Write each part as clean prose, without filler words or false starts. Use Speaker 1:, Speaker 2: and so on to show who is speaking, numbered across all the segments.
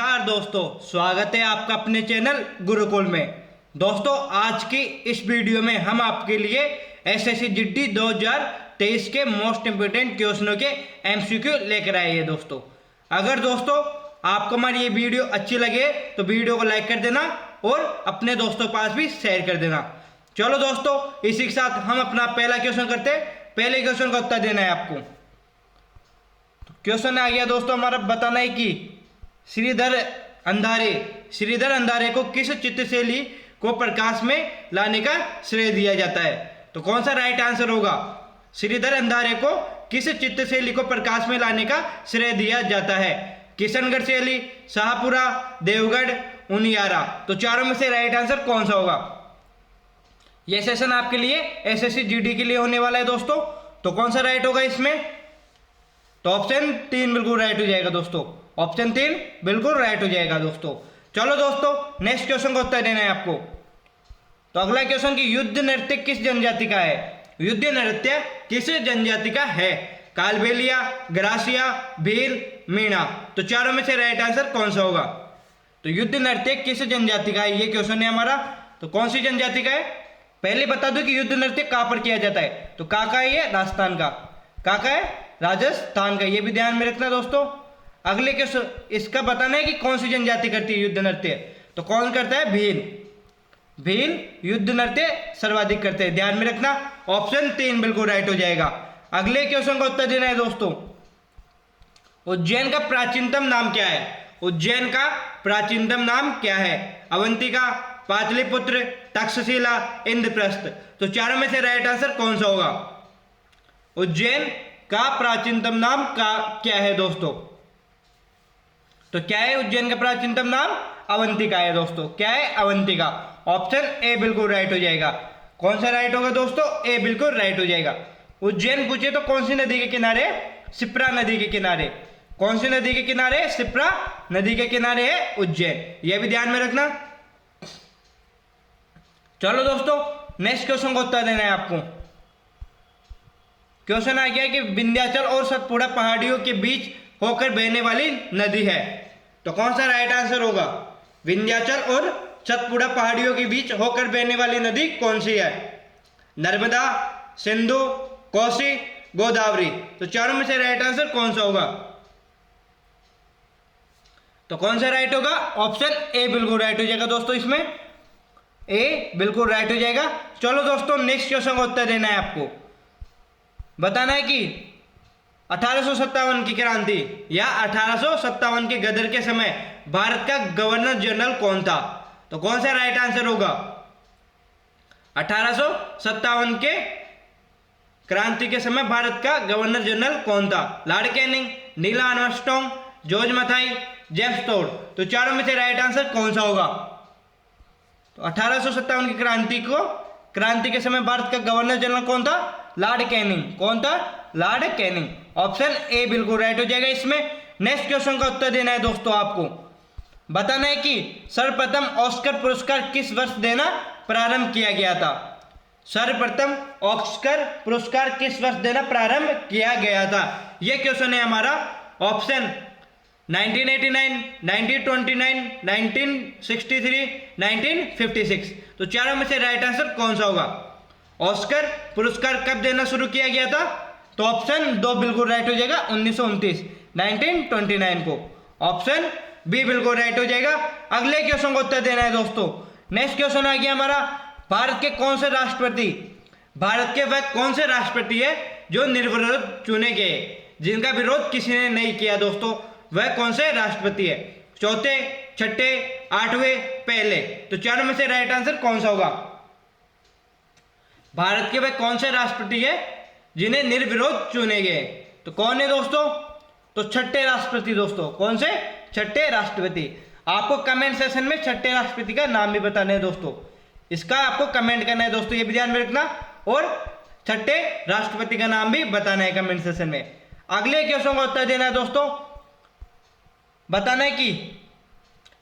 Speaker 1: नमस्कार दोस्तों, स्वागत है आपका अपने चैनल गुरुकुल में। दोस्तों, आज की इस वीडियो में हम आपके लिए एसएससी जीडी 2023 के मोस्ट इंपोर्टेंट क्वेश्चनों के एमसीक्यू लेकर आए हैं। दोस्तों, अगर दोस्तों आपको हमारी ये वीडियो अच्छी लगे तो वीडियो को लाइक कर देना और अपने दोस्तों के पास भी शेयर कर देना। चलो दोस्तों, इसी के साथ हम अपना पहला क्वेश्चन करते हैं। पहले क्वेश्चन का उत्तर देना है आपको। क्वेश्चन आ गया दोस्तों, हमारा बताना है कि श्रीधर अंधारे को किस चित्रशैली को प्रकाश में लाने का श्रेय दिया जाता है? तो कौन सा राइट आंसर होगा? श्रीधर अंधारे को किस चित्रशैली को प्रकाश में लाने का श्रेय दिया जाता है? किशनगढ़ शैली, शाहपुरा, देवगढ़, उनियारा। तो चारों में से राइट आंसर कौन सा होगा? यह सेशन आपके लिए एसएससी जीडी के लिए होने वाला है दोस्तों। तो कौन सा राइट होगा इसमें? तो ऑप्शन 3 बिल्कुल राइट हो जाएगा दोस्तों। ऑप्शन 3 बिल्कुल राइट हो जाएगा दोस्तों। चलो दोस्तों, नेक्स्ट क्वेश्चन का उत्तर देना है आपको। तो अगला क्वेश्चन कि युद्ध नृत्य किस जनजाति का है? युद्ध नृत्य किस जनजाति का है? कालबेलिया, ग्रासिया, भील, मीणा। तो चारों में से राइट आंसर कौन सा होगा? तो युद्ध नृत्य किस जनजाति का है, ये क्वेश्चन है हमारा। तो कौन सी जनजाति का है? पहले बता दो कि युद्ध नृत्य कहां पर किया जाता है। तो कहां का है ये? राजस्थान का। कहां का है? राजस्थान का। ये भी ध्यान में रखना दोस्तों। अगले क्वेश्चन इसका बताना है कि कौन सी जनजाति करती है युद्ध नृत्य। तो कौन करता है? भील युद्ध नृत्य सर्वाधिक करते हैं, ध्यान में रखना। ऑप्शन 3 बिल्कुल राइट हो जाएगा। अगले क्वेश्चन का उत्तर देना है दोस्तों। उज्जैन का प्राचीनतम नाम क्या है? उज्जैन का प्राचीनतम नाम क्या है? अवंतिका, पाटलिपुत्र, तक्षशिला, इंद्रप्रस्थ। तो चारों में से राइट आंसर कौन सा होगा? उज्जैन का प्राचीनतम नाम का क्या है दोस्तों? तो क्या है उज्जैन का प्राचीनतम नाम? अवंतिका है दोस्तों। क्या है? अवंतिका। ऑप्शन ए बिल्कुल राइट हो जाएगा। कौन सा राइट होगा दोस्तों? ए बिल्कुल राइट हो जाएगा। उज्जैन पूछे तो कौन सी नदी के किनारे? शिप्रा नदी के किनारे। कौन सी नदी के किनारे? शिप्रा नदी के किनारे है उज्जैन। यह भी ध्यान में रखना। चलो दोस्तों, नेक्स्ट क्वेश्चन का उत्तर देना है आपको। क्वेश्चन आ गया कि विंध्याचल और सतपुड़ा पहाड़ियों के बीच होकर बहने वाली नदी है। तो कौन सा राइट आंसर होगा? विंध्याचल और सतपुड़ा पहाड़ियों के बीच होकर बहने वाली नदी कौन सी है? नर्मदा, सिंधु, कोसी, गोदावरी। तो चारों में से राइट आंसर कौन सा होगा? तो कौन सा राइट होगा? ऑप्शन ए बिल्कुल राइट हो जाएगा दोस्तों। इसमें ए बिल्कुल राइट हो जाएगा। चलो दोस्तों, नेक्स्ट क्वेश्चन का उत्तर देना है आपको। बताना है कि 1857 की क्रांति या 1857 के गदर के समय भारत का गवर्नर जनरल कौन था? तो कौन सा राइट आंसर होगा? 1857 के क्रांति के समय भारत का गवर्नर जनरल कौन था? Lord Canning, Neil Armstrong, George Mathai, James Tod. तो चारों में से राइट आंसर कौन सा होगा? तो 1857 की क्रांति के समय भारत का गवर्नर जनरल कौन था? Lord Canning. कौन था? Lord Canning. ऑप्शन ए बिल्कुल राइट हो जाएगा इसमें। नेक्स्ट क्वेश्चन का उत्तर देना है दोस्तों आपको। बताना है कि सर्वप्रथम ऑस्कर पुरस्कार किस वर्ष देना प्रारंभ किया गया था? सर्वप्रथम ऑस्कर पुरस्कार किस वर्ष देना प्रारंभ किया गया था? यह क्वेश्चन है हमारा। ऑप्शन 1989, 1929, 1963, 1956। तो चारों में से राइट आंसर कौन सा होगा? ऑस्कर पुरस्कार कब देना शुरू किया गया था? तो ऑप्शन 2 बिल्कुल राइट हो जाएगा। 1929, 1929 को। ऑप्शन बी बिल्कुल राइट हो जाएगा। अगले क्वेश्चन का उत्तर देना है दोस्तों। नेक्स्ट क्वेश्चन आ गया हमारा। भारत के कौन से वह कौन से राष्ट्रपति है जो निर्विरोध चुने गए, जिनका विरोध किसी ने नहीं किया दोस्तों? वह कौन से राष्ट्रपति है? चौथे, छठे, आठवें, पहले। तो चारों में से राइट आंसर कौन सा होगा? भारत के वह कौन से राष्ट्रपति है जिन्हें निर्विरोध चुने गए? तो कौन है दोस्तों? तो छठे राष्ट्रपति दोस्तों। कौन से? छठे राष्ट्रपति। आपको कमेंट सेक्शन में छठे राष्ट्रपति का नाम भी बताना है दोस्तों। इसका आपको कमेंट करना है दोस्तों, ये भी ध्यान में रखना। और छठे राष्ट्रपति का नाम भी बताना है कमेंट सेक्शन में। अगले क्वेश्चन का उत्तर देना है दोस्तों। बताना है कि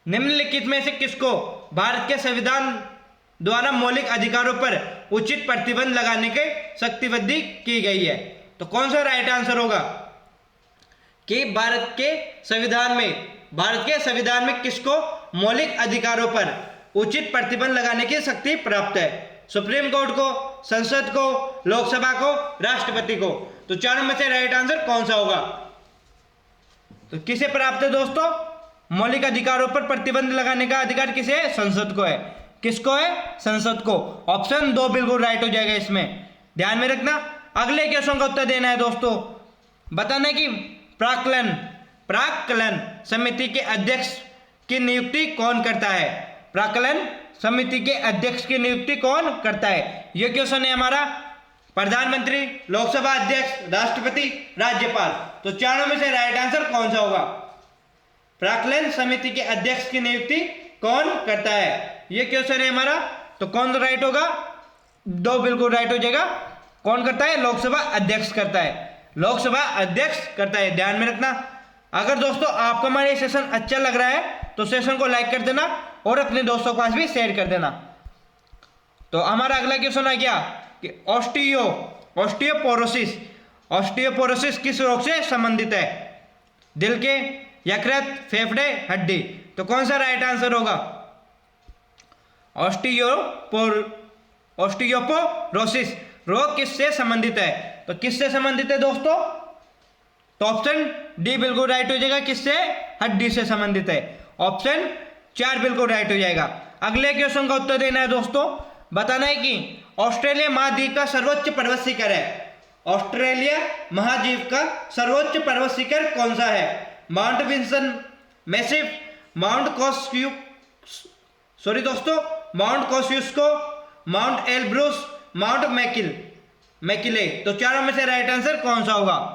Speaker 1: निम्नलिखित में से किसको भारत के संविधान द्वारा मौलिक अधिकारों पर उचित प्रतिबंध लगाने के शक्तिबद्धि की गई है? तो कौन सा राइट आंसर होगा कि भारत के संविधान में भारत के संविधान में किसको मौलिक अधिकारों पर उचित प्रतिबंध लगाने की शक्ति प्राप्त है? सुप्रीम कोर्ट को, संसद को, लोकसभा को, राष्ट्रपति को। तो चारों में से राइट आंसर कौन सा होगा? तो किसे प्राप्त है दोस्तों? मौलिक अधिकारों पर प्रतिबंध लगाने का अधिकार किसे है? संसद को है। किसको है? संसद को। ऑप्शन 2 बिल्कुल राइट हो जाएगा इसमें, ध्यान में रखना। अगले क्वेश्चन का उत्तर देना है दोस्तों। बताना कि प्राक्कलन समिति के अध्यक्ष की नियुक्ति कौन करता है? प्राक्कलन समिति के अध्यक्ष की नियुक्ति कौन करता है? यह क्वेश्चन है हमारा। प्रधानमंत्री, लोकसभा अध्यक्ष, राष्ट्रपति, राज्यपाल। तो चारों में से राइट आंसर कौन सा होगा? प्राक्कलन समिति के अध्यक्ष की नियुक्ति कौन करता है? यह क्वेश्चन है हमारा। तो कौन राइट होगा? 2 बिल्कुल राइट हो जाएगा। कौन करता है? लोकसभा अध्यक्ष करता है। लोकसभा अध्यक्ष करता है, ध्यान में रखना। अगर दोस्तों आपको हमारा ये सेशन अच्छा लग रहा है तो सेशन को लाइक कर देना और अपने दोस्तों के पास भी शेयर कर देना। तो हमारा अगला क्वेश्चन है क्या कि ऑस्टियोपोरोसिस किस रोग से संबंधित है? दिल के, यकृत, फेफड़े, हड्डी। तो कौन सा राइट आंसर होगा? ऑस्टियोपोरोसिस रोग किससे संबंधित है? तो किससे संबंधित है दोस्तों? तो ऑप्शन डी बिल्कुल राइट हो जाएगा। किससे? हड्डी से संबंधित है। ऑप्शन 4 बिल्कुल राइट हो जाएगा। अगले क्वेश्चन का उत्तर देना है दोस्तों। बताना है कि ऑस्ट्रेलिया महाद्वीप का सर्वोच्च पर्वत शिखर है। ऑस्ट्रेलिया महाद्वीप का सर्वोच्च पर्वत शिखर कौन सा है? Mount Vinson Massif, Mount Kosciuszko, Mount Elbrus, Mount McKinley. तो चारों में से राइट आंसर कौन सा होगा?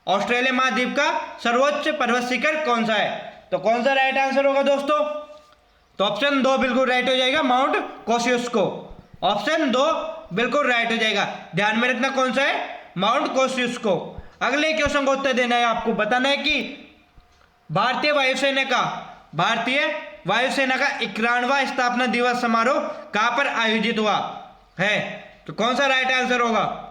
Speaker 1: ऑस्ट्रेलिया महाद्वीप का सर्वोच्च पर्वत शिखर कौन सा है? तो कौन सा राइट आंसर होगा दोस्तों? तो ऑप्शन 2 बिल्कुल राइट हो जाएगा, माउंट कॉस्युस्को। ऑप्शन 2 बिल्कुल राइट हो जाएगा, ध्यान में रखना कौन सा है? माउंट कॉस्युस्को। अगले क्वेश्चन का उत्तर देना है आपको। बताना है कि भारतीय वायुसेना का 91वां स्थापना दिवस समारोह कहां पर आयोजित हुआ है? तो कौन सा राइट आंसर होगा?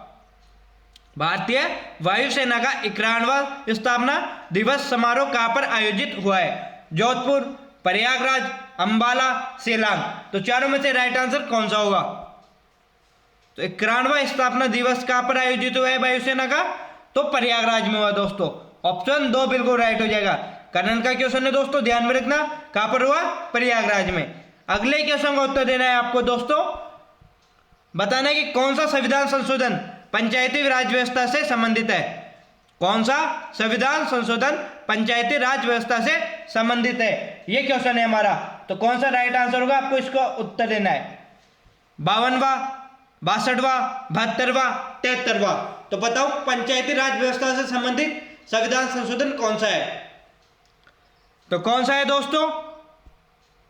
Speaker 1: भारतीय वायुसेना का 91वां स्थापना दिवस समारोह कहां पर आयोजित हुआ है? जोधपुर, प्रयागराज, अंबाला, शिलांग। तो चारों में से राइट आंसर कौन सा होगा? तो 91वां स्थापना दिवस कहां पर आयोजित हुआ है वायुसेना का? तो प्रयागराज में हुआ दोस्तों। ऑप्शन 2 बिल्कुल राइट हो जाएगा। कर्नल का क्वेश्चन है दोस्तों, ध्यान में रखना। कहां पर हुआ? प्रयागराज में। अगले क्वेश्चन का उत्तर देना है आपको दोस्तों। बताना है कि कौन सा संविधान संशोधन पंचायती राज व्यवस्था से संबंधित है? कौन सा संविधान संशोधन पंचायती राज व्यवस्था से संबंधित है? यह क्वेश्चन है हमारा। तो कौन सा राइट आंसर होगा? आपको इसको उत्तर देना है। 52वां, 62वां, 72वां, 73वां। तो बताओ पंचायती राज व्यवस्था से संबंधित संविधान संशोधन कौन सा है? तो कौन सा है दोस्तों?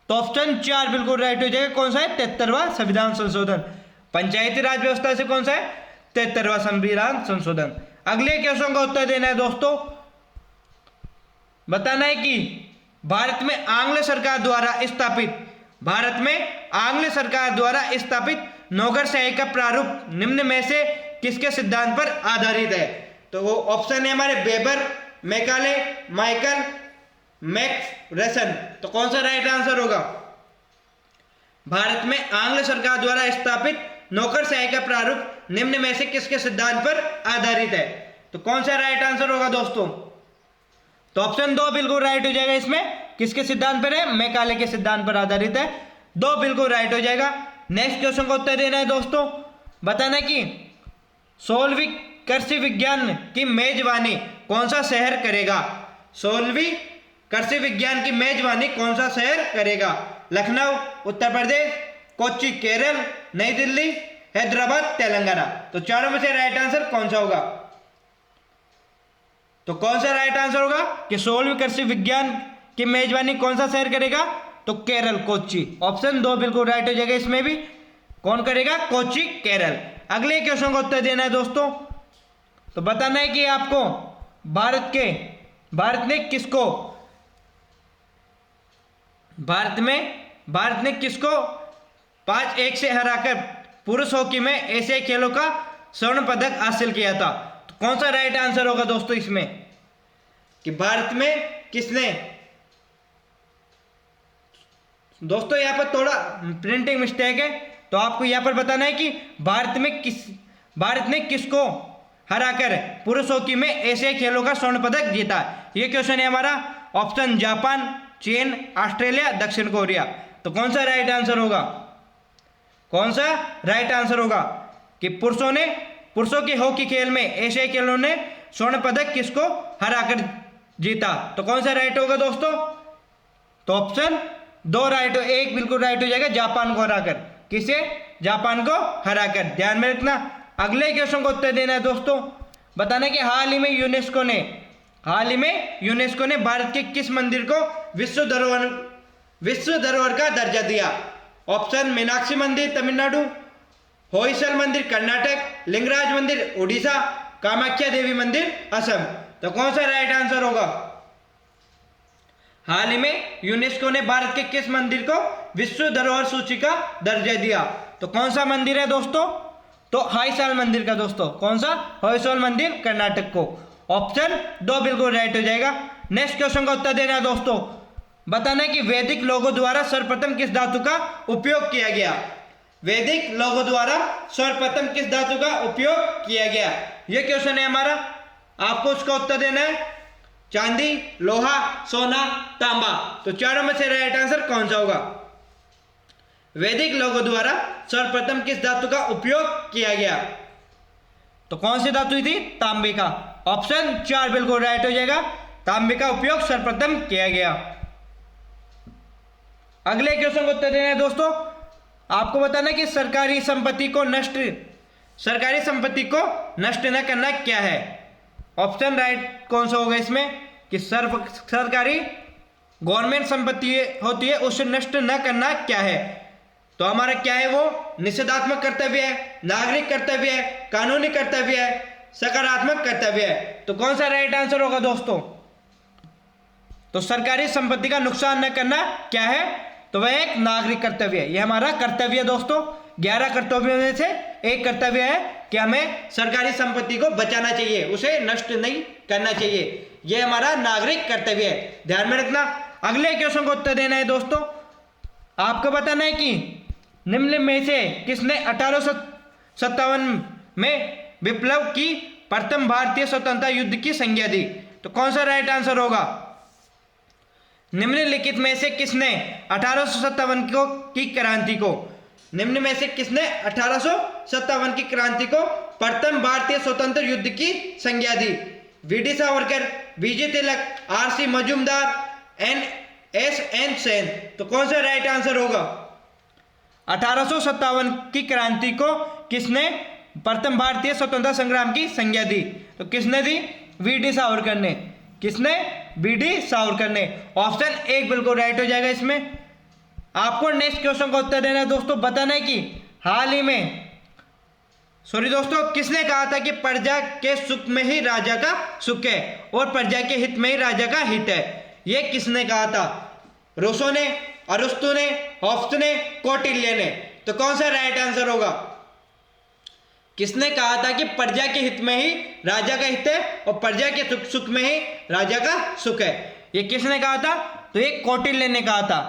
Speaker 1: तो ऑप्शन 4 बिल्कुल राइट हो जाएगा। कौन सा है? 73वां संविधान संशोधन। पंचायती राज व्यवस्था से कौन सा है? 73वां संविधान संशोधन। अगले क्वेश्चन का उत्तर देना है दोस्तों। बताना है कि भारत में आंग्ल सरकार द्वारा स्थापित नौकरशाही का प्रारूप निम्न में से किसके सिद्धांत पर आधारित है? तो वो ऑप्शन है हमारे वेबर, मैकाले, माइकल, मैकरेसन। तो कौन सा राइट आंसर होगा? भारत में आंग्ल सरकार द्वारा स्थापित नौकरशाही का प्रारूप निम्न में से किसके सिद्धांत पर आधारित है? तो कौन सा राइट आंसर होगा दोस्तों? तो ऑप्शन 2 बिल्कुल राइट हो जाएगा। इसमें किसके सिद्धांत पर है? मैकाले के सिद्धांत पर आधारित है। 2 बिल्कुल राइट हो जाएगा। नेक्स्ट क्वेश्चन का उत्तर देना है दोस्तों। बताना कि 16वीं कृषि विज्ञान की मेजबानी कौन सा शहर करेगा? 16वीं कृषि विज्ञान की मेजबानी कौन सा शहर करेगा? लखनऊ, उत्तर प्रदेश, कोच्चि, केरल, नई दिल्ली, हैदराबाद, तेलंगाना। तो चारों में से राइट आंसर कौन सा होगा? तो कौन सा राइट आंसर होगा कि 16वीं कृषि विज्ञान की मेजबानी कौन सा शहर करेगा? तो केरल, कोच्चि। ऑप्शन 2 बिल्कुल राइट हो जाएगा। इसमें भी कौन करेगा? कोच्चि, केरल। अगले क्वेश्चन का उत्तर देना है दोस्तों। तो बताना है कि आपको भारत ने किसको 5-1 से हराकर पुरुष हॉकी में एशियाई खेलों का स्वर्ण पदक हासिल किया था? तो कौन सा राइट आंसर होगा दोस्तों इसमें कि भारत में किसने दोस्तों यहाँ पर थोड़ा प्रिंटिंग मिस्टेक है, तो आपको यहाँ पर बताना है कि भारत ने किसको हराकर पुरुष हॉकी में एशियाई खेलों का स्वर्ण पदक जीता। ये क्वेश्चन है हमारा। ऑप्शन जापान, चीन, ऑस्ट्रेलिया, दक्षिण कोरिया। तो कौन सा राइट आंसर होगा? कौन सा राइट आंसर होगा कि पुरुषों के हॉकी खेल में एशियाई खेलों ने स्वर्ण पदक किसको हराकर जीता? तो कौन सा राइट होगा दोस्तों? तो ऑप्शन 2 राइट हो, 1 बिल्कुल राइट हो जाएगा, जापान को हराकर। किसे? जापान को हराकर। ध्यान में रखना। अगले क्वेश्चन को उत्तर देना है दोस्तों। बताना है कि हाल ही में यूनेस्को ने भारत के किस मंदिर को विश्व धरोहर का दर्जा दिया? ऑप्शन मीनाक्षी मंदिर तमिलनाडु, होयसल मंदिर कर्नाटक, लिंगराज मंदिर उड़ीसा, कामाख्या देवी मंदिर असम। तो कौन सा राइट आंसर होगा? हाल ही में यूनेस्को ने भारत के किस मंदिर को विश्व धरोहर सूची का दर्जा दिया? तो कौन सा मंदिर है दोस्तों? तो होयसल मंदिर का दोस्तों। कौन सा? होयसल मंदिर कर्नाटक को। ऑप्शन 2 बिल्कुल राइट हो जाएगा। नेक्स्ट क्वेश्चन का उत्तर देना है दोस्तों। बताना है कि वैदिक लोगों द्वारा सर्वप्रथम किस धातु का उपयोग किया गया? वैदिक लोगों द्वारा सर्वप्रथम किस धातु का उपयोग किया गया? यह क्वेश्चन है हमारा। आपको उसका उत्तर देना है चांदी, लोहा, सोना, तांबा। तो चारों में से राइट आंसर कौन सा होगा? वैदिक लोगों द्वारा सर्वप्रथम किस धातु का उपयोग किया गया? तो कौन सी धातु थी? तांबे का। ऑप्शन 4 बिल्कुल राइट हो जाएगा, तांबे का उपयोग सर्वप्रथम किया गया। अगले क्वेश्चन को उत्तर देना है दोस्तों। आपको बताना है कि सरकारी संपत्ति को नष्ट न करना क्या है? ऑप्शन राइट कौन सा होगा इसमें कि सरकारी गवर्नमेंट संपत्ति होती है उसे नष्ट न करना क्या है? तो हमारा क्या है वो? निषेधात्मक कर्तव्य है, नागरिक कर्तव्य है, कानूनी कर्तव्य है, सकारात्मक कर्तव्य है। तो कौन सा राइट आंसर होगा दोस्तों? तो सरकारी संपत्ति का नुकसान न करना क्या है? तो वह एक नागरिक कर्तव्य है। यह हमारा कर्तव्य है दोस्तों। 11 कर्तव्यों में से एक कर्तव्य है कि हमें सरकारी संपत्ति को बचाना चाहिए, उसे नष्ट नहीं करना चाहिए। यह हमारा नागरिक कर्तव्य है। ध्यान में रखना। अगले क्वेश्चन को उत्तर देना है दोस्तों। आपको बताना है कि निम्न में से किसने 1857 में विप्लव की प्रथम भारतीय स्वतंत्रता युद्ध की संज्ञा दी? तो कौन सा राइट आंसर होगा? निम्नलिखित में से किसने 1857 की क्रांति को प्रथम भारतीय स्वतंत्र युद्ध की संज्ञा दी? वीडी सावरकर, बीजे तिलक, आरसी मजूमदार, एन सेन। तो कौन सा राइट आंसर होगा? 1857 की क्रांति को किसने प्रथम भारतीय स्वतंत्रता संग्राम की संज्ञा दी? तो किसने दी? वीडी सावरकर ने। किसने? वीडी सावरकर ने। ऑप्शन 1 बिल्कुल राइट हो जाएगा इसमें। आपको नेक्स्ट क्वेश्चन का उत्तर देना है दोस्तों। बताना है कि हाल ही में किसने कहा था कि प्रजा के सुख में ही राजा का सुख है और प्रजा के हित में ही राजा का हित है? यह किसने कहा था? रूसो ने, अरस्तु ने, हॉब्स ने, कौटिल्य ने। तो कौन सा राइट आंसर होगा? किसने कहा था कि प्रजा के हित में ही राजा का हित है और प्रजा के सुख में ही राजा का सुख है? ये किसने कहा था? तो ये कौटिल्य ने कहा था।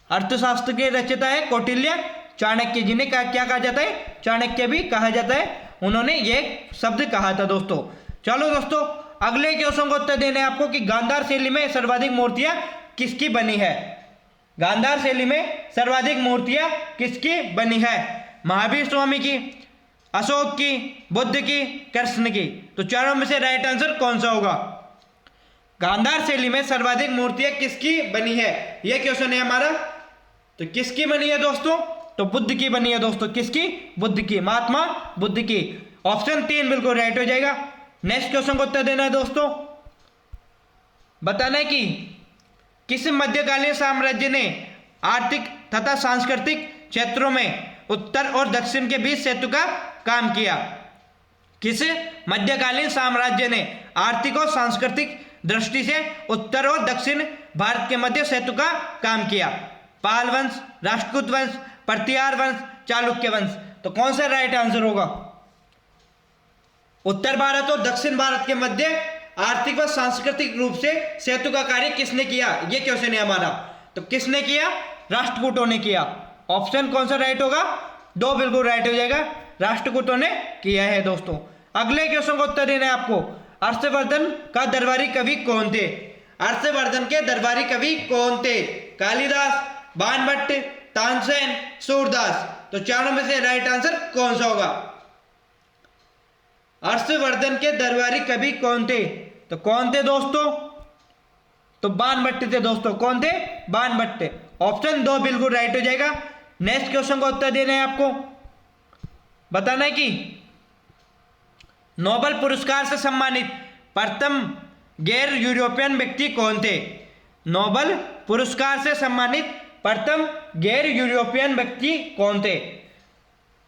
Speaker 1: अर्थशास्त्र के रचयिता है कौटिल्य। चाणक्य जी ने क्या कहा जाता है? चाणक्य भी कहा जाता है। उन्होंने ये शब्द कहा था दोस्तों। चलो दोस्तों, अगले क्वेश्चन को उत्तर देने आपको कि गांधार शैली में सर्वाधिक मूर्तियां किसकी बनी है? गांधार शैली में सर्वाधिक मूर्तियां किसकी बनी है? महावीर स्वामी की, अशोक की, बुद्ध की, कृष्ण की। तो चारों में से राइट आंसर कौन सा होगा? गांधार शैली में सर्वाधिक मूर्तियां किसकी बनी है? यह क्वेश्चन है हमारा। तो किसकी बनी है दोस्तों? तो बुद्ध की बनी है दोस्तों। किसकी? बुद्ध की, महात्मा बुद्ध की। ऑप्शन 3 बिल्कुल राइट हो जाएगा। नेक्स्ट क्वेश्चन को उत्तर देना है दोस्तों। बताना है कि किस मध्यकालीन साम्राज्य ने आर्थिक तथा सांस्कृतिक क्षेत्रों में उत्तर और दक्षिण के बीच सेतु का काम किया? किस मध्यकालीन साम्राज्य ने आर्थिक और सांस्कृतिक दृष्टि से उत्तर और दक्षिण भारत के मध्य सेतु का काम किया? पाल वंश, राष्ट्रकूट वंश, प्रतिहार वंश, चालुक्य वंश। तो कौन सा राइट आंसर होगा? उत्तर भारत और दक्षिण भारत के मध्य आर्थिक व सांस्कृतिक रूप से सेतु का कार्य किसने किया? यह क्वेश्चन है हमारा। तो किसने किया? राष्ट्रकूटों ने किया। ऑप्शन कौन सा राइट होगा? दो बिल्कुल राइट हो जाएगा, राष्ट्रकूटों ने किया है दोस्तों। अगले क्वेश्चन का उत्तर देना है आपको। हर्षवर्धन का दरबारी कवि कौन थे? हर्षवर्धन के दरबारी कवि कौन थे? कालिदास, बाणभट्ट, तानसेन, सूरदास। तो चारों में से राइट आंसर कौन सा होगा? हर्षवर्धन के दरबारी कवि कौन थे? तो कौन थे दोस्तों? तो बाणभट्ट थे दोस्तों। कौन थे? बाणभट्ट। ऑप्शन दो बिल्कुल राइट हो जाएगा। नेक्स्ट क्वेश्चन का उत्तर देना है आपको। बताना है कि नोबेल पुरस्कार से सम्मानित प्रथम गैर यूरोपियन व्यक्ति कौन थे? नोबेल पुरस्कार से सम्मानित प्रथम गैर यूरोपियन व्यक्ति कौन थे?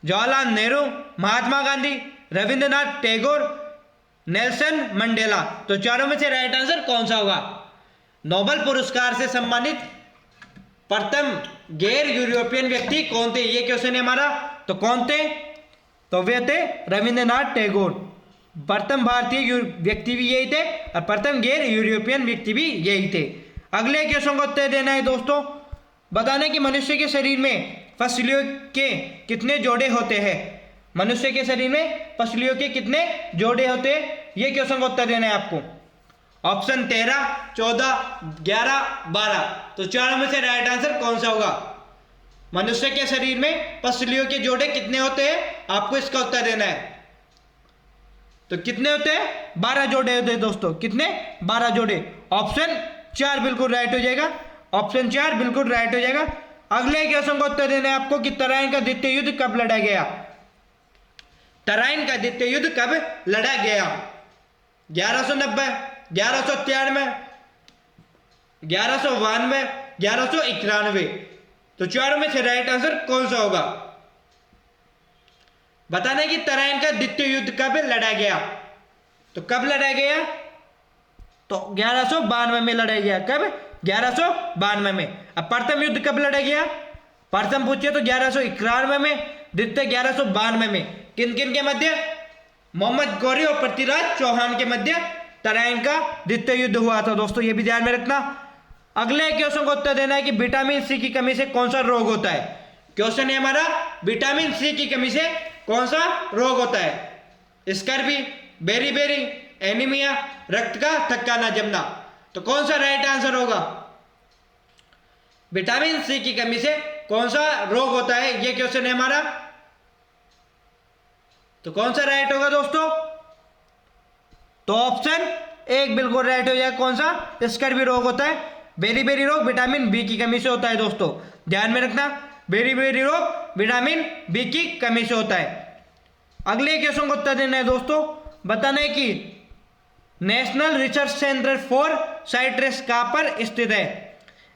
Speaker 1: Jawaharlal Nehru, Mahatma Gandhi, Rabindranath Tagore, Nelson Mandela. तो चारों में से राइट आंसर कौन सा होगा? नोबेल पुरस्कार से सम्मानित प्रथम गैर यूरोपियन व्यक्ति कौन थे? ये क्वेश्चन है हमारा। तो कौन थे? तो वे थे रविंद्रनाथ टैगोर। प्रथम भारतीय व्यक्ति भी यही थे और प्रथम गैर यूरोपियन व्यक्ति भी यही थे। अगले क्वेश्चन को उत्तर देना है दोस्तों। बताना कि मनुष्य के शरीर में पसलियों के कितने जोड़े होते हैं? मनुष्य के शरीर में पसलियों के कितने जोड़े होते हैं? ये क्वेश्चन का उत्तर देना है आपको। ऑप्शन 13, 14, 11, 12। तो चारों में से राइट आंसर कौन सा होगा? मनुष्य के शरीर में पसलियों के जोड़े कितने होते हैं? आपको इसका उत्तर देना है। तो कितने होते हैं? 12 जोड़े होते हैं दोस्तों। कितने? 12 जोड़े। ऑप्शन 4 बिल्कुल राइट हो जाएगा। ऑप्शन 4 बिल्कुल राइट हो जाएगा। अगले क्वेश्चन का उत्तर देना है आपको कि तराइन का द्वितीय युद्ध कब लड़ा गया? तराइन का द्वितीय युद्ध कब लड़ा गया? 1190, 1193, 1192, 1191। तो चारों में से राइट आंसर कौन सा होगा? बताना है कि तराइन का द्वितीय युद्ध कब लड़ा गया? तो कब लड़ा गया? तो 1192 में लड़ा गया। कब? 1192 में। अब प्रथम युद्ध कब लड़ा गया? प्रथम पूछिए तो 1191 में, द्वितीय 1192 में। किन किन के मध्य? मोहम्मद गौरी और पृथ्वीराज चौहान के मध्य तराइन का द्वितीय युद्ध हुआ था दोस्तों। ये भी ध्यान में रखना। अगले क्वेश्चन को उत्तर देना है कि विटामिन सी की कमी से कौन सा रोग होता है? क्वेश्चन है हमारा, विटामिन सी की कमी से कौन सा रोग होता है? स्कर्वी, बेरी, एनीमिया, रक्त का थक्का न जमना। तो कौन सा राइट आंसर होगा? विटामिन सी की कमी से कौन सा रोग होता है? ये क्वेश्चन है हमारा। तो कौन सा राइट होगा दोस्तों? तो ऑप्शन 1 बिल्कुल राइट हो जाएगा। कौन सा? स्कर्वी रोग होता है। बेरी रोग विटामिन बी की कमी से होता है दोस्तों। ध्यान में रखना, बेरी रोग विटामिन बी की कमी से होता है। अगले क्वेश्चन को उत्तर देना है दोस्तों। बताना है कि national research centre for citrus कहां पर स्थित है?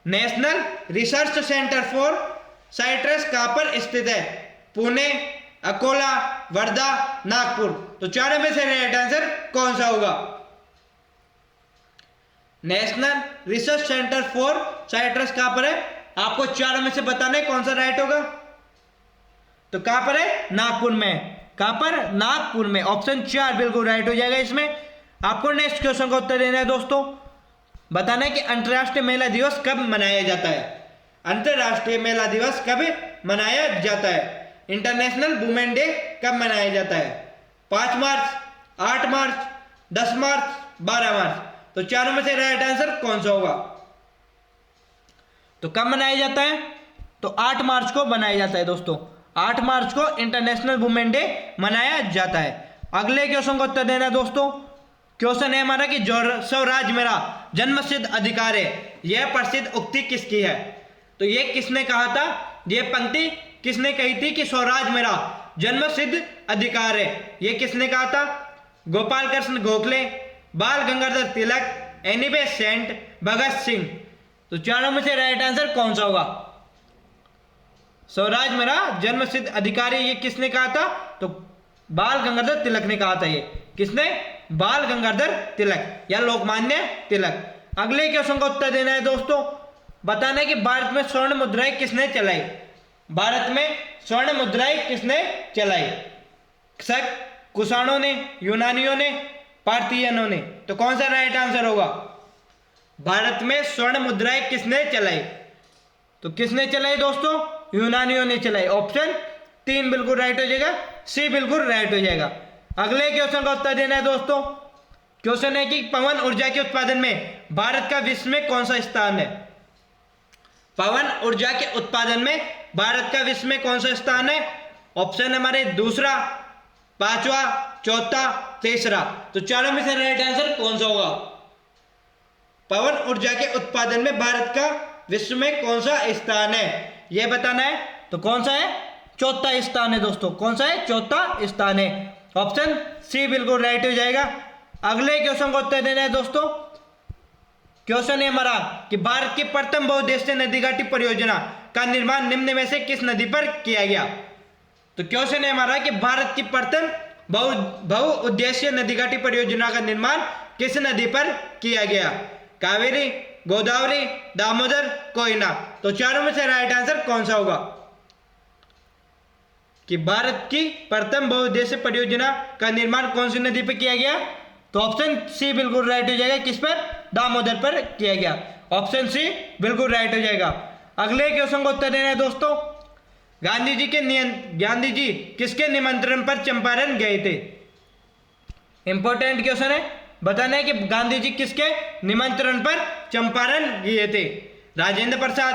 Speaker 1: National research centre for citrus कहां पर स्थित है? पुणे, अकोला, वर्धा, नागपुर। तो चारों में से राइट आंसर कौन सा होगा? National research centre for citrus कहां पर है? आपको चारों में से बताना है कौन सा राइट होगा। तो कहां पर है? नागपुर में। कहां पर? नागपुर में। ऑप्शन 4 बिल्कुल राइट हो जाएगा इसमें। आपको नेक्स्ट क्वेश्चन का उत्तर देना है दोस्तों। बताना है कि अंतर्राष्ट्रीय महिला दिवस कब मनाया जाता है? अंतर्राष्ट्रीय महिला दिवस कब मनाया जाता है? इंटरनेशनल वुमेन डे कब मनाया जाता है? 5 मार्च, 8 मार्च, 10 मार्च, 12 मार्च। तो चारों में से राइट आंसर कौन सा होगा? तो कब मनाया जाता है? तो 8 मार्च को मनाया जाता है दोस्तों। 8 मार्च को इंटरनेशनल वुमेन डे मनाया जाता है। अगले क्वेश्चन को उत्तर देना है दोस्तों। क्वेश्चन है हमारा कि जो स्वराज मेरा जन्मसिद्ध अधिकार है, यह प्रसिद्ध उक्ति किसकी है? तो ये किसने कहा था? ये पंक्ति किसने कही थी कि स्वराज मेरा जन्मसिद्ध अधिकार है? ये किसने कहा था? गोपाल कृष्ण गोखले, बाल गंगाधर तिलक, एनी बेसेंट, भगत सिंह। तो चारों में से राइट आंसर कौन सा होगा? स्वराज मेरा जन्मसिद्ध अधिकार है, ये किसने कहा था? तो बाल गंगाधर तिलक ने कहा था। ये किसने? बाल गंगाधर तिलक या लोकमान्य तिलक। अगले क्वेश्चन का उत्तर देना है दोस्तों। बताना है कि भारत में स्वर्ण मुद्राएं किसने चलाई? भारत में स्वर्ण मुद्राएं किसने चलाई? शक, कुषाणों ने, यूनानियों ने, पार्थियनों ने। तो कौन सा राइट आंसर होगा? भारत में स्वर्ण मुद्राएं किसने चलाई? तो किसने चलाई दोस्तों? यूनानियों ने चलाई। ऑप्शन 3 बिल्कुल राइट हो जाएगा, सी बिल्कुल राइट हो जाएगा। अगले क्वेश्चन का उत्तर देना है दोस्तों। क्वेश्चन है कि पवन ऊर्जा के उत्पादन में भारत का विश्व में कौन सा स्थान है? पवन ऊर्जा के उत्पादन में भारत का विश्व में कौन सा स्थान है? ऑप्शन हमारे दूसरा, पांचवा, चौथा, तीसरा। तो चारों में से राइट आंसर कौन सा होगा? पवन ऊर्जा के उत्पादन में भारत का विश्व में कौन सा स्थान है, यह बताना है। तो कौन सा है? चौथा स्थान है दोस्तों। कौन सा है? चौथा स्थान है। ऑप्शन सी बिल्कुल राइट हो जाएगा। अगले क्वेश्चन का उत्तर देना है दोस्तों। क्वेश्चन है हमारा कि भारत की प्रथम बहुउद्देशीय नदी घाटी परियोजना का निर्माण निम्न में से किस नदी पर किया गया? तो क्वेश्चन है हमारा कि भारत की प्रथम बहुउद्देशीय नदी घाटी परियोजना का निर्माण किस नदी पर किया गया? कावेरी, गोदावरी, दामोदर, कोयना। तो चारों में से राइट आंसर कौन सा होगा? कि भारत की प्रथम बहुउद्देशीय परियोजना का निर्माण कौन सी नदी पर किया गया? तो ऑप्शन सी बिल्कुल राइट हो जाएगा। किस पर? दामोदर पर किया गया। ऑप्शन सी बिल्कुल राइट हो जाएगा। अगले क्वेश्चन का उत्तर देना है दोस्तों। गांधी जी किसके निमंत्रण पर चंपारण गए थे? इंपॉर्टेंट क्वेश्चन है। बताना है कि गांधी जी किसके निमंत्रण पर चंपारण गए थे? राजेंद्र प्रसाद,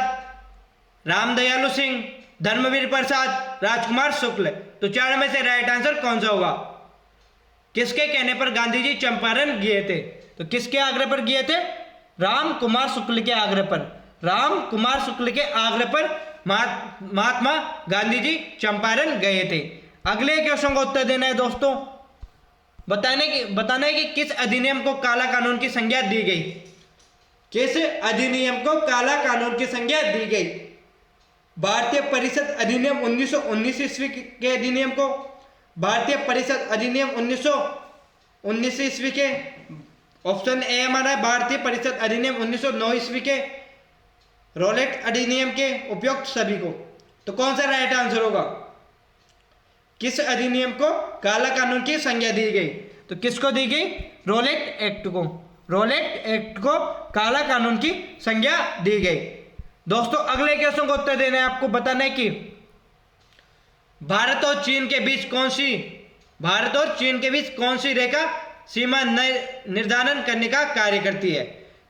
Speaker 1: रामदयालु सिंह, धर्मवीर प्रसाद, राजकुमार शुक्ल। तो चारों में से राइट आंसर कौन सा होगा? किसके कहने पर गांधी जी चंपारण गए थे? तो किसके आग्रह पर गए थे? राम कुमार शुक्ल के आग्रह पर। राम कुमार शुक्ल के आग्रह पर महात्मा गांधी जी चंपारण गए थे। अगले क्वेश्चन का उत्तर देना है दोस्तों। बताना है कि किस अधिनियम को काला कानून की संज्ञा दी गई? किस अधिनियम को काला कानून की संज्ञा दी गई? भारतीय परिषद अधिनियम 1919 ईस्वी के अधिनियम को, भारतीय परिषद अधिनियम 1919 ईस्वी के, ऑप्शन ए हमारा है भारतीय परिषद अधिनियम 1909 ईस्वी के, रोलेट अधिनियम के, उपयुक्त सभी को। तो कौन सा राइट आंसर होगा? किस अधिनियम को काला कानून की संज्ञा दी गई? तो किसको दी गई? रोलेट एक्ट को। रोलेट एक्ट को काला कानून की संज्ञा दी गई। दोस्तों अगले क्वेश्चन को उत्तर देना है आपको। बताना है कि भारत और चीन के बीच कौन सी रेखा सीमा निर्धारण करने का कार्य करती है?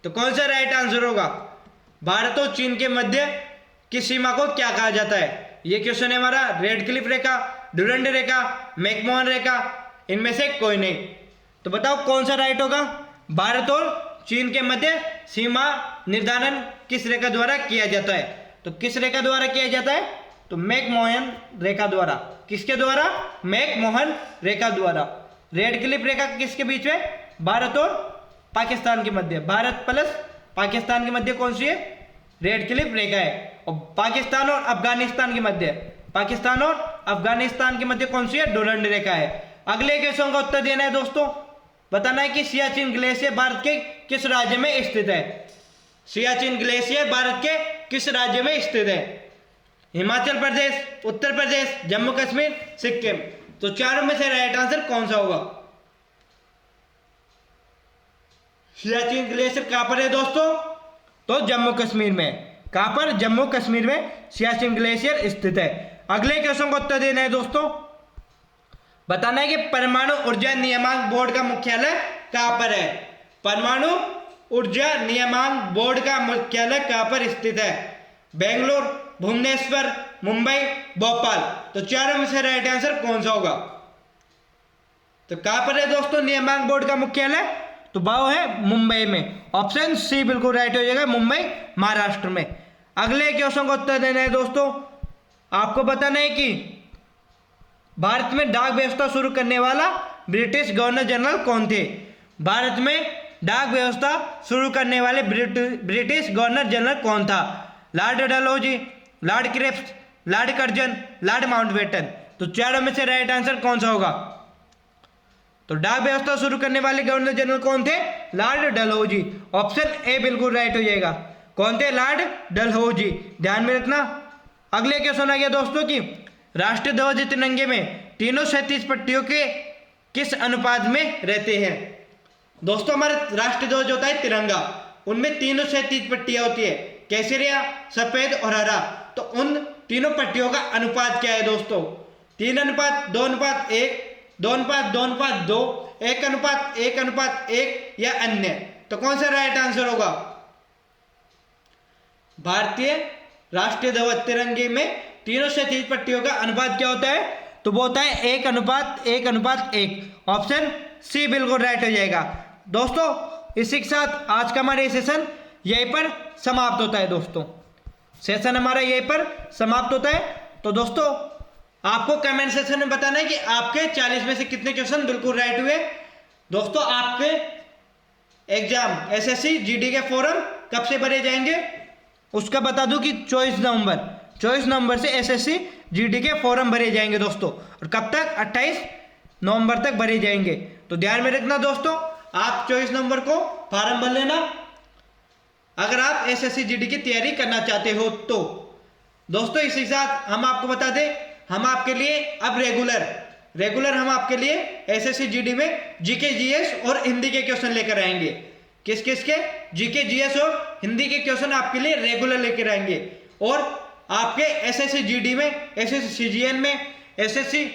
Speaker 1: तो कौन सा राइट आंसर होगा? भारत और चीन के मध्य की सीमा को क्या कहा जाता है? ये क्वेश्चन है हमारा। रेड क्लिफ रेखा, डुरंड रेखा, मैकमोहन रेखा, इनमें से कोई नहीं। तो बताओ कौन सा राइट होगा? भारत और चीन के मध्य सीमा निर्धारण किस रेखा द्वारा किया जाता है? तो किस रेखा द्वारा किया जाता है? तो मैकमोहन रेखा द्वारा। किसके द्वारा? मैकमोहन रेखा द्वारा। रेड क्लिफ रेखा किसके बीच में? भारत और पाकिस्तान के मध्य। भारत प्लस पाकिस्तान के मध्य कौन सी है? रेड क्लिफ रेखा है। और पाकिस्तान और अफगानिस्तान के मध्य, पाकिस्तान और अफगानिस्तान के मध्य कौन सी है? डुरंड रेखा है। अगले क्वेश्चन का उत्तर देना है दोस्तों। बताना है कि सियाचिन ग्लेशियर भारत के किस राज्य में स्थित है? सियाचिन ग्लेशियर भारत के किस राज्य में स्थित है? हिमाचल प्रदेश, उत्तर प्रदेश, जम्मू कश्मीर, सिक्किम। तो चारों में से राइट आंसर कौन सा होगा? सियाचिन ग्लेशियर कहां पर है दोस्तों? तो जम्मू कश्मीर में। कहां पर? जम्मू कश्मीर में सियाचिन ग्लेशियर स्थित है। अगले क्वेश्चन का उत्तर देना है दोस्तों। बताना है कि परमाणु ऊर्जा नियामक बोर्ड का मुख्यालय कहां पर है? परमाणु ऊर्जा नियामक बोर्ड का मुख्यालय कहां पर स्थित है? बेंगलुरु, भुवनेश्वर, मुंबई, भोपाल। तो चारों में से राइट आंसर कौन सा होगा? तो कहां पर है दोस्तों नियामक बोर्ड का मुख्यालय? तो वो है मुंबई में। ऑप्शन सी बिल्कुल राइट हो जाएगा, मुंबई महाराष्ट्र में। अगले क्वेश्चन का उत्तर देना है दोस्तों। आपको बताना है कि भारत में डाक व्यवस्था शुरू करने वाला ब्रिटिश गवर्नर जनरल कौन थे? भारत में डाक व्यवस्था शुरू करने वाले ब्रिटिश गवर्नर जनरल कौन था? Lord Dalhousie, Lord Cripps, Lord Curzon, Lord Mountbatten. तो चारों में से राइट आंसर कौन सा होगा? तो डाक व्यवस्था शुरू करने वाले गवर्नर जनरल कौन थे? लॉर्ड डलहौजी। ऑप्शन ए बिल्कुल राइट हो जाएगा। कौन थे? लॉर्ड डलहौजी। ध्यान में रखना। अगले क्वेश्चन आ गया दोस्तों कि राष्ट्रीय ध्वज तिरंगे में 337 पट्टियों के किस अनुपात में रहते हैं? दोस्तों हमारा राष्ट्रीय ध्वज होता है तिरंगा, उनमें 337 पट्टियां होती है। केसरिया, सफेद और हरा। तो उन तीनों पट्टियों का अनुपात क्या है दोस्तों? 3:2:1, 2:2:2, 1:1:1 या अन्य। तो कौन सा राइट आंसर होगा? भारतीय राष्ट्रीय ध्वज तिरंगे में तीनों क्षैतिज पट्टियों का अनुपात क्या होता है? तो वो होता है 1:1:1। ऑप्शन सी बिल्कुल राइट हो जाएगा। दोस्तों इसी के साथ आज का हमारा सेशन यहीं पर समाप्त होता है। दोस्तों सेशन हमारा यहीं पर समाप्त होता है। तो दोस्तों आपको कमेंट सेक्शन में बताना है कि आपके 40 में से कितने क्वेश्चन बिल्कुल राइट हुए। दोस्तों आपके एग्जाम एसएससी जीडी के फॉर्म कब से भरे जाएंगे उसका बता दूं कि 24 नवंबर से एसएससी जीडी के फॉर्म भरे जाएंगे दोस्तों। और कब तक? 28 नवंबर तक भरे जाएंगे। तो ध्यान में रखना दोस्तों, आप 24 नवंबर को फॉर्म भर लेना अगर आप एसएससी जीडी की तैयारी करना चाहते हो। तो दोस्तों इसी के साथ हम आपको बता दें, हम आपके लिए अब रेगुलर हम आपके लिए एसएससी जीडी में जीके जीएस और हिंदी के क्वेश्चन लेकर आएंगे। किस के? जीके जीएस और हिंदी के क्वेश्चन आपके लिए रेगुलर लेकर आएंगे। और आपके एसएससी जीडी में, एसएससी सीजीएल में, एसएससी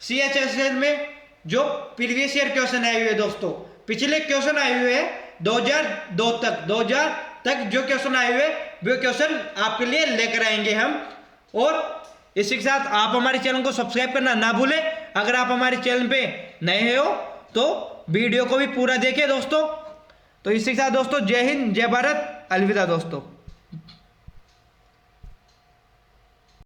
Speaker 1: सीएचएसएल में जो प्रीवियस ईयर क्वेश्चन आए हुए दोस्तों, पिछले क्वेश्चन आए हुए हैं 2000 तक जो क्वेश्चन आए हुए वो क्वेश्चन आपके लिए लेकर आएंगे हम। और इसी के साथ आप हमारे चैनल को सब्सक्राइब करना ना भूलें। अगर आप हमारे चैनल पे नए हो तो वीडियो को भी पूरा देखें दोस्तों। तो इसी के साथ दोस्तों जय हिंद, जय भारत, अलविदा दोस्तों।